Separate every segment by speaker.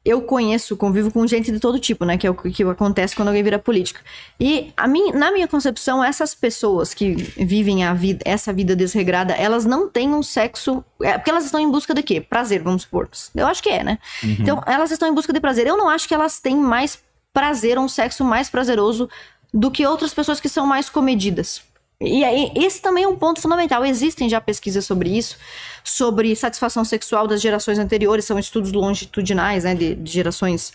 Speaker 1: eu conheço, convivo com gente de todo tipo, né? Que é o que acontece quando alguém vira político. E na minha concepção, essas pessoas que vivem essa vida desregrada, elas não têm um sexo... porque elas estão em busca de quê? Prazer, vamos supor. Eu acho que é, né?
Speaker 2: Uhum.
Speaker 1: Então, elas estão em busca de prazer. Eu não acho que elas têm mais prazer, um sexo mais prazeroso do que outras pessoas que são mais comedidas. E aí, esse também é um ponto fundamental. Existem já pesquisas sobre isso, sobre satisfação sexual das gerações anteriores, são estudos longitudinais, né, de gerações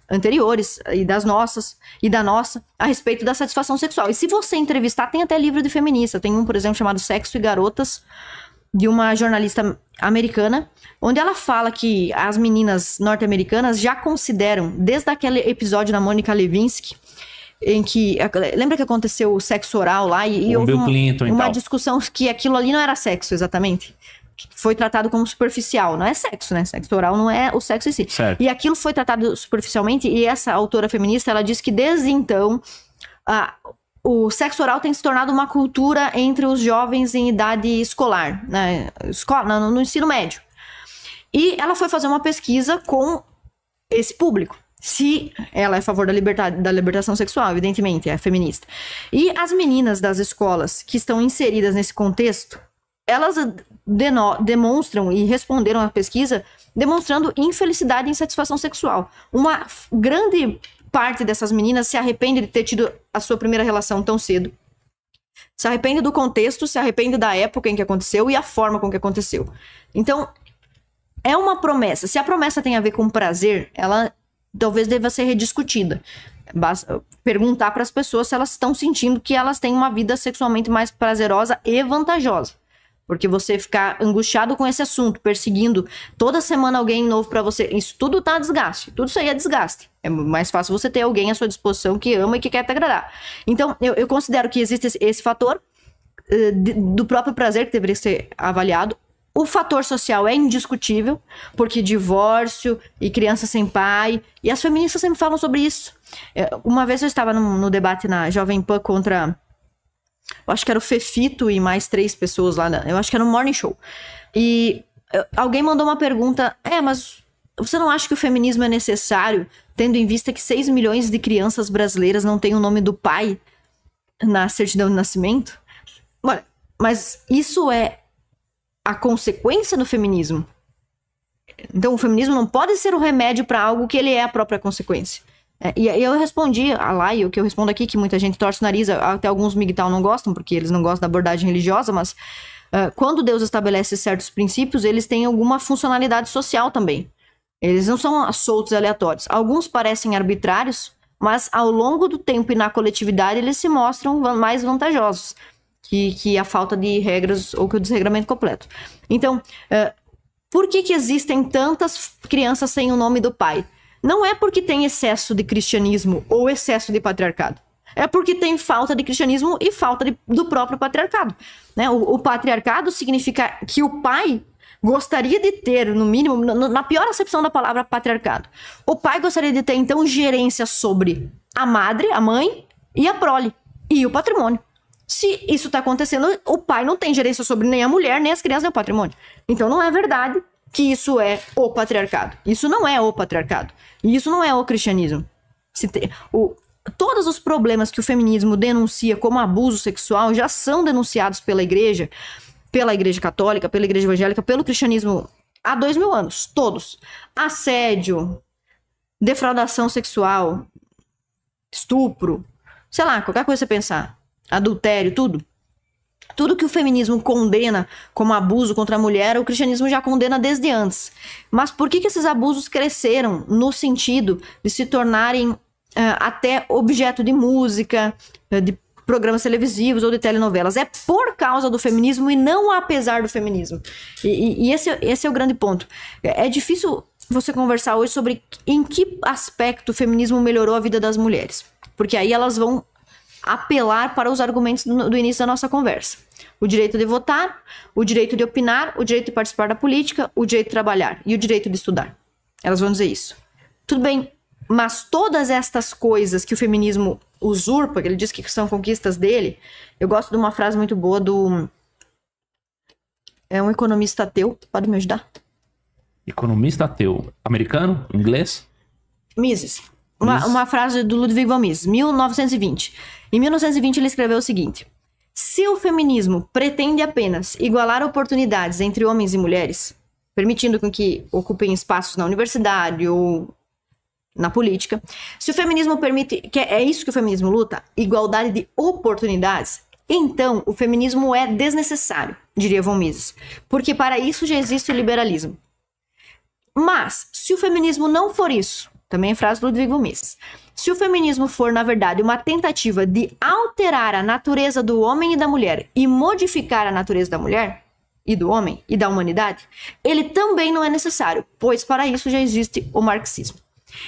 Speaker 1: anteriores e das nossas, e da nossa, a respeito da satisfação sexual. E se você entrevistar, tem até livro de feminista, tem um, por exemplo, chamado Sexo e Garotas, de uma jornalista americana, onde ela fala que as meninas norte-americanas já consideram, desde aquele episódio da Mônica Lewinsky, em que... Lembra que aconteceu o sexo oral lá? E houve uma discussão que aquilo ali não era sexo, exatamente. Foi tratado como superficial. Não é sexo, né? Sexo oral não é o sexo em si.
Speaker 2: Certo.
Speaker 1: E aquilo foi tratado superficialmente, e essa autora feminista, ela disse que desde então... o sexo oral tem se tornado uma cultura entre os jovens em idade escolar, né? No ensino médio. E ela foi fazer uma pesquisa com esse público. Se ela é a favor da libertação sexual, evidentemente, é feminista. E as meninas das escolas que estão inseridas nesse contexto, elas demonstram e responderam à pesquisa demonstrando infelicidade e insatisfação sexual. Uma grande parte dessas meninas se arrepende de ter tido a sua primeira relação tão cedo. Se arrepende do contexto, se arrepende da época em que aconteceu e a forma com que aconteceu. Então, é uma promessa. Se a promessa tem a ver com prazer, ela talvez deva ser rediscutida. Basta perguntar para as pessoas se elas estão sentindo que elas têm uma vida sexualmente mais prazerosa e vantajosa. Porque você ficar angustiado com esse assunto, perseguindo toda semana alguém novo pra você, isso tudo tá desgaste. Tudo isso aí é desgaste. É mais fácil você ter alguém à sua disposição que ama e que quer te agradar. Então, eu considero que existe esse fator do próprio prazer que deveria ser avaliado. O fator social é indiscutível, porque divórcio e criança sem pai... E as feministas sempre falam sobre isso. Uma vez eu estava no debate na Jovem Pan contra... Eu acho que era o Fefito e mais 3 pessoas lá. Eu acho que era no Morning Show. E alguém mandou uma pergunta. Mas você não acha que o feminismo é necessário, tendo em vista que 6 milhões de crianças brasileiras não têm o nome do pai na certidão de nascimento? Olha, mas isso é a consequência do feminismo. Então o feminismo não pode ser o remédio para algo que ele é a própria consequência. E eu respondi lá, e o que eu respondo aqui, que muita gente torce o nariz, até alguns MGTOW não gostam, porque eles não gostam da abordagem religiosa, mas quando Deus estabelece certos princípios, eles têm alguma funcionalidade social também. Eles não são soltos e aleatórios. Alguns parecem arbitrários, mas ao longo do tempo e na coletividade eles se mostram mais vantajosos que a falta de regras ou que o desregramento completo. Então, por que existem tantas crianças sem o nome do pai? Não é porque tem excesso de cristianismo ou excesso de patriarcado. É porque tem falta de cristianismo e falta do próprio patriarcado. Né? O patriarcado significa que o pai gostaria de ter, no mínimo, na pior acepção da palavra patriarcado, o pai gostaria de ter, então, gerência sobre a madre, a mãe e a prole, e o patrimônio. Se isso está acontecendo, o pai não tem gerência sobre nem a mulher, nem as crianças, nem o patrimônio. Então não é verdade que isso é o patriarcado. Isso não é o patriarcado. E isso não é o cristianismo. Todos os problemas que o feminismo denuncia como abuso sexual já são denunciados pela igreja católica, pela igreja evangélica, pelo cristianismo há 2000 anos. Todos. Assédio, defraudação sexual, estupro, sei lá, qualquer coisa que você pensar. Adultério, tudo. Tudo que o feminismo condena como abuso contra a mulher, o cristianismo já condena desde antes. Mas por que esses abusos cresceram no sentido de se tornarem até objeto de música, de programas televisivos ou de telenovelas? É por causa do feminismo e não apesar do feminismo. E esse é o grande ponto. É difícil você conversar hoje sobre em que aspecto o feminismo melhorou a vida das mulheres. Porque aí elas vão apelar para os argumentos do início da nossa conversa. O direito de votar, o direito de opinar, o direito de participar da política, o direito de trabalhar e o direito de estudar. Elas vão dizer isso. Tudo bem, mas todas estas coisas que o feminismo usurpa, que ele diz que são conquistas dele, eu gosto de uma frase muito boa é um economista ateu, pode me ajudar?
Speaker 2: Economista ateu. Americano? Inglês?
Speaker 1: Mises. Uma frase do Ludwig von Mises, 1920. Em 1920 ele escreveu o seguinte: se o feminismo pretende apenas igualar oportunidades entre homens e mulheres, permitindo com que ocupem espaços na universidade ou na política, se o feminismo permite, que é isso que o feminismo luta, igualdade de oportunidades, então o feminismo é desnecessário, diria von Mises, porque para isso já existe o liberalismo. Mas, se o feminismo não for isso, também é frase do Ludwig von Mises, se o feminismo for, na verdade, uma tentativa de alterar a natureza do homem e da mulher e modificar a natureza da mulher e do homem e da humanidade, ele também não é necessário, pois para isso já existe o marxismo.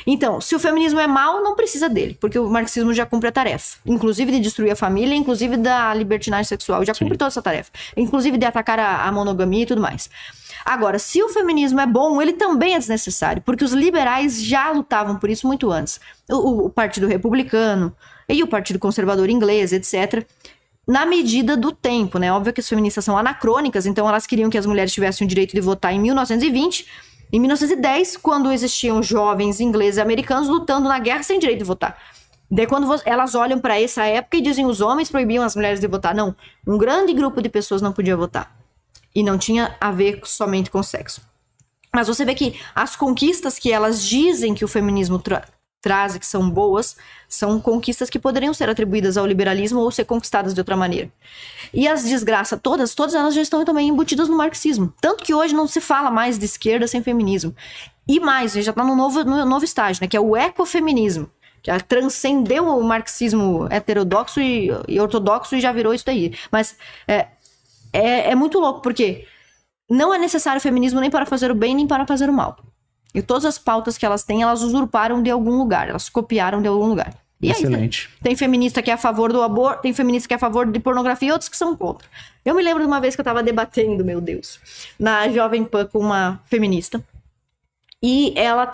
Speaker 1: Então, se o feminismo é mau, não precisa dele, porque o marxismo já cumpre a tarefa, inclusive de destruir a família, inclusive da libertinagem sexual, já cumpre toda essa tarefa, inclusive de atacar a monogamia e tudo mais. Agora, se o feminismo é bom, ele também é desnecessário, porque os liberais já lutavam por isso muito antes. O Partido Republicano e o Partido Conservador Inglês, etc., na medida do tempo, né? Óbvio que as feministas são anacrônicas, então elas queriam que as mulheres tivessem o direito de votar em 1920, em 1910, quando existiam jovens ingleses e americanos lutando na guerra sem direito de votar. Daí quando elas olham para essa época e dizem os homens proibiam as mulheres de votar. Não, um grande grupo de pessoas não podia votar. E não tinha a ver somente com sexo. Mas você vê que as conquistas que elas dizem que o feminismo traz e que são boas, são conquistas que poderiam ser atribuídas ao liberalismo ou ser conquistadas de outra maneira. E as desgraças todas elas já estão também embutidas no marxismo. Tanto que hoje não se fala mais de esquerda sem feminismo. E mais, já está no novo estágio, né, que é o ecofeminismo, que transcendeu o marxismo heterodoxo e ortodoxo e já virou isso daí. Mas é muito louco, porque não é necessário feminismo nem para fazer o bem, nem para fazer o mal. E todas as pautas que elas têm, elas usurparam de algum lugar, elas copiaram de algum lugar. E
Speaker 2: excelente.
Speaker 1: Aí, tem feminista que é a favor do aborto, tem feminista que é a favor de pornografia e outros que são contra. Eu me lembro de uma vez que eu tava debatendo, meu Deus, na Jovem Pan com uma feminista. E ela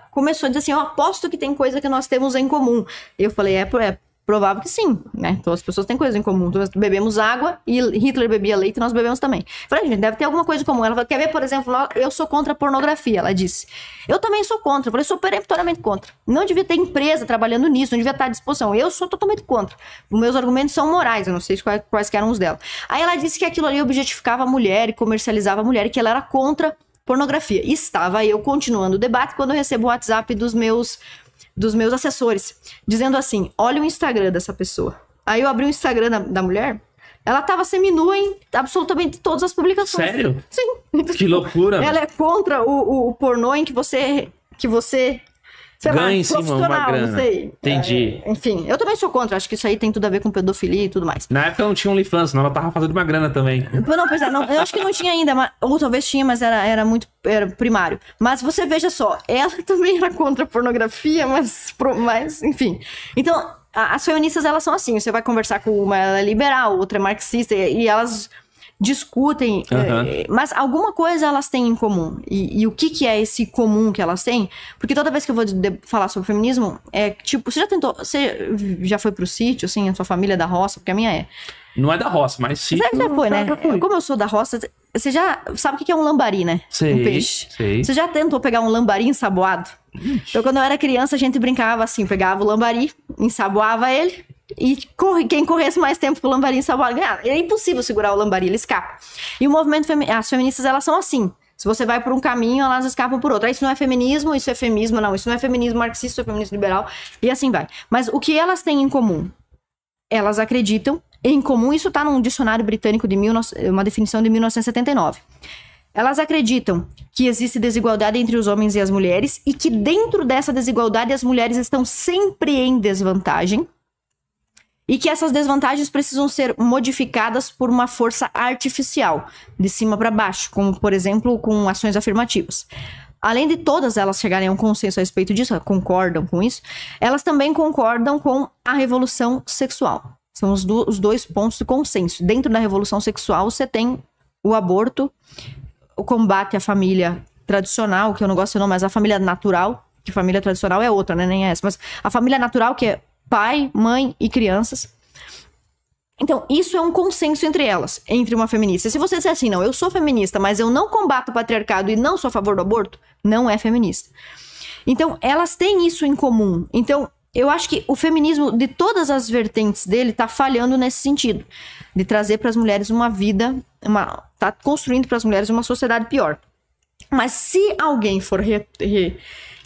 Speaker 1: começou a dizer assim, eu aposto que tem coisa que nós temos em comum. E eu falei, é provável que sim, né? Então as pessoas têm coisa em comum. Nós bebemos água e Hitler bebia leite e nós bebemos também. Eu falei, gente, deve ter alguma coisa em comum. Ela falou, quer ver, por exemplo, eu sou contra a pornografia, ela disse. Eu também sou contra. Eu falei, sou peremptoriamente contra. Não devia ter empresa trabalhando nisso, não devia estar à disposição. Eu sou totalmente contra. Os meus argumentos são morais, eu não sei quais que eram os dela. Aí ela disse que aquilo ali objetificava a mulher e comercializava a mulher e que ela era contra pornografia. E estava eu continuando o debate quando eu recebo o WhatsApp dos meus assessores, dizendo assim, olha o Instagram dessa pessoa. Aí eu abri o Instagram da mulher, ela tava seminua em absolutamente todas as publicações.
Speaker 2: Sério?
Speaker 1: Sim.
Speaker 2: Que loucura.
Speaker 1: Ela é contra o pornô em que você sei
Speaker 2: ganha
Speaker 1: lá,
Speaker 2: em cima uma grana.
Speaker 1: Não sei.
Speaker 2: Entendi.
Speaker 1: Enfim, eu também sou contra, acho que isso aí tem tudo a ver com pedofilia e tudo mais.
Speaker 2: Na época não tinha OnlyFans, senão ela tava fazendo uma grana também.
Speaker 1: Não, pois é, não, eu acho que não tinha ainda, ou talvez tinha, mas era primário. Mas você veja só, ela também era contra a pornografia, mas enfim. Então, as feministas, elas são assim, você vai conversar com uma, ela é liberal, outra é marxista, e elas discutem, mas alguma coisa elas têm em comum. E o que é esse comum que elas têm? Porque toda vez que eu vou falar sobre feminismo, tipo, você já foi pro sítio, assim, a sua família é da roça? Porque a minha é.
Speaker 2: Não é da roça, mas sítio...
Speaker 1: Você já foi, né?
Speaker 2: Já foi.
Speaker 1: Como eu sou da roça, você já sabe o que é um lambari, né?
Speaker 2: Sei,
Speaker 1: um peixe.
Speaker 2: sei.
Speaker 1: Você já tentou pegar um lambari ensaboado? Então, quando eu era criança, a gente brincava assim, pegava o lambari, ensaboava ele, e quem corresse mais tempo pro lambari ensaboado ganhava. É impossível segurar o lambari, ele escapa. E o movimento as feministas, elas são assim. Se você vai por um caminho, elas escapam por outro. Isso não é feminismo, isso é feminismo, não. Isso não é feminismo marxista, isso é feminismo liberal. E assim vai. Mas o que elas têm em comum? Elas acreditam em comum, isso está num dicionário britânico de uma definição de 1979. Elas acreditam que existe desigualdade entre os homens e as mulheres e que dentro dessa desigualdade as mulheres estão sempre em desvantagem e que essas desvantagens precisam ser modificadas por uma força artificial, de cima para baixo, como, por exemplo, com ações afirmativas. Além de todas elas chegarem a um consenso a respeito disso, concordam com isso, elas também concordam com a revolução sexual. São os dois pontos de consenso. Dentro da revolução sexual, você tem o aborto, o combate à família tradicional, que eu não gosto de nome, mas a família natural, que família tradicional é outra, né? Nem é essa. Mas a família natural, que é pai, mãe e crianças. Então, isso é um consenso entre elas, entre uma feminista. Se você disser assim, não, eu sou feminista, mas eu não combato o patriarcado e não sou a favor do aborto, não é feminista. Então, elas têm isso em comum. Então, eu acho que o feminismo, de todas as vertentes dele, tá falhando nesse sentido. De trazer para as mulheres uma vida, tá construindo para as mulheres uma sociedade pior. Mas se alguém for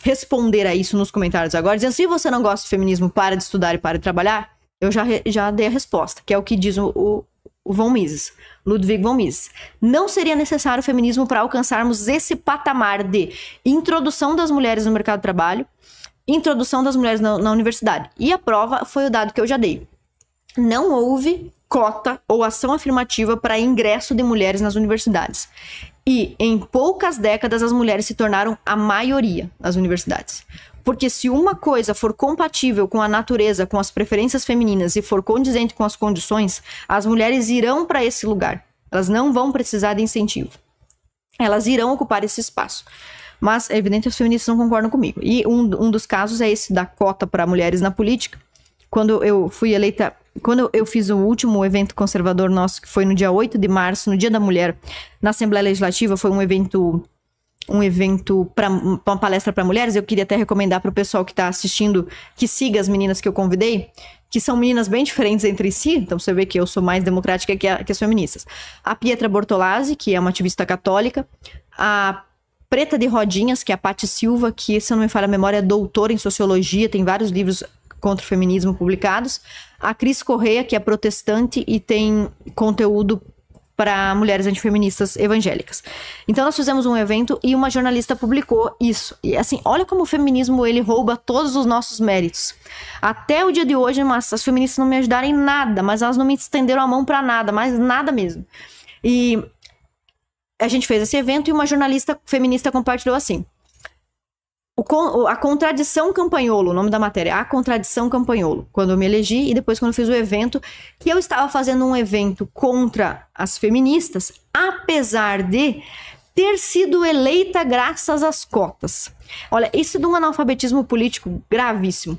Speaker 1: responder a isso nos comentários agora, dizendo, se você não gosta de feminismo, para de estudar e para de trabalhar, eu já dei a resposta, que é o que diz o von Mises, Ludwig von Mises. Não seria necessário o feminismo para alcançarmos esse patamar de introdução das mulheres no mercado de trabalho, introdução das mulheres na universidade. E a prova foi o dado que eu já dei. Não houve cota ou ação afirmativa para ingresso de mulheres nas universidades. E em poucas décadas as mulheres se tornaram a maioria nas universidades. Porque se uma coisa for compatível com a natureza, com as preferências femininas e for condizente com as condições, as mulheres irão para esse lugar. Elas não vão precisar de incentivo. Elas irão ocupar esse espaço. Mas é evidente que os feministas não concordam comigo. E um dos casos é esse da cota para mulheres na política. Quando eu fui eleita, quando eu fiz o último evento conservador nosso, que foi no dia 8 de março, no Dia da Mulher, na Assembleia Legislativa, foi um evento para uma palestra para mulheres. Eu queria até recomendar para o pessoal que está assistindo que siga as meninas que eu convidei, que são meninas bem diferentes entre si, então você vê que eu sou mais democrática que as feministas. A Pietra Bortolazzi, que é uma ativista católica, a Preta de Rodinhas, que é a Paty Silva, que, se eu não me falha a memória, é doutora em sociologia, tem vários livros contra o feminismo publicados, a Cris Correia, que é protestante e tem conteúdo para mulheres antifeministas evangélicas. Então nós fizemos um evento e uma jornalista publicou isso. E assim, olha como o feminismo, ele rouba todos os nossos méritos. Até o dia de hoje, mas as feministas não me ajudaram em nada, mas elas não me estenderam a mão para nada, mas nada mesmo. E a gente fez esse evento e uma jornalista feminista compartilhou assim: a contradição Campagnolo, o nome da matéria, a contradição Campagnolo, quando eu me elegi e depois quando eu fiz o evento, que eu estava fazendo um evento contra as feministas, apesar de ter sido eleita graças às cotas. Olha, isso é de um analfabetismo político gravíssimo.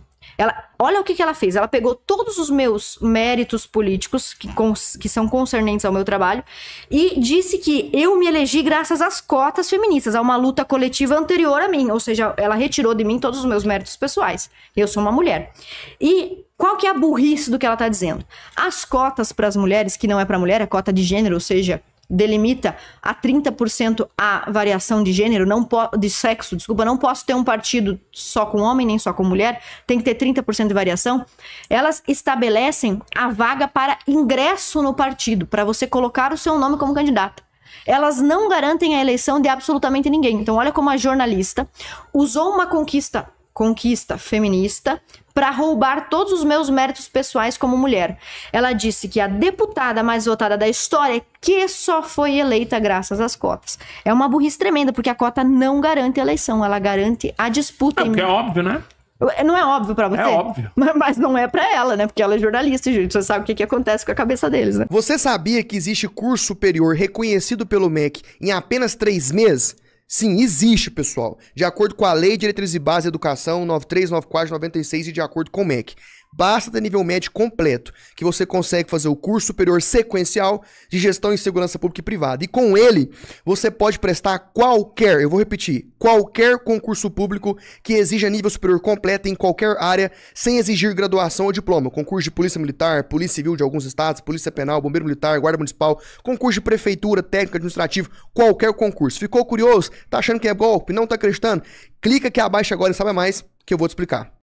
Speaker 1: Olha o que ela fez. Ela pegou todos os meus méritos políticos, que são concernentes ao meu trabalho, e disse que eu me elegi graças às cotas feministas, a uma luta coletiva anterior a mim. Ou seja, ela retirou de mim todos os meus méritos pessoais. Eu sou uma mulher. E qual que é a burrice do que ela está dizendo? As cotas para as mulheres, que não é para mulher, é cota de gênero, ou seja, delimita a 30% a variação de gênero, de sexo, desculpa, não posso ter um partido só com homem, nem só com mulher, tem que ter 30% de variação. Elas estabelecem a vaga para ingresso no partido, para você colocar o seu nome como candidato. Elas não garantem a eleição de absolutamente ninguém. Então olha como a jornalista usou uma conquista feminista para roubar todos os meus méritos pessoais como mulher. Ela disse que a deputada mais votada da história, que só foi eleita graças às cotas. É uma burrice tremenda, porque a cota não garante a eleição, ela garante a disputa.
Speaker 2: Porque é óbvio, né?
Speaker 1: Não é óbvio pra você?
Speaker 2: É óbvio.
Speaker 1: Mas não é pra ela, né? Porque ela é jornalista, gente. Você sabe o que acontece com a cabeça deles, né?
Speaker 3: Você sabia que existe curso superior reconhecido pelo MEC em apenas 3 meses? Sim, existe, pessoal. De acordo com a Lei de Diretrizes e Bases de Educação 9394/96 e de acordo com o MEC. Basta ter nível médio completo, que você consegue fazer o curso superior sequencial de gestão em segurança pública e privada. E com ele, você pode prestar qualquer, eu vou repetir, qualquer concurso público que exija nível superior completo em qualquer área, sem exigir graduação ou diploma. Concurso de polícia militar, polícia civil de alguns estados, polícia penal, bombeiro militar, guarda municipal, concurso de prefeitura, técnico administrativo, qualquer concurso. Ficou curioso? Tá achando que é golpe? Não tá acreditando? Clica aqui abaixo agora e sabe mais que eu vou te explicar.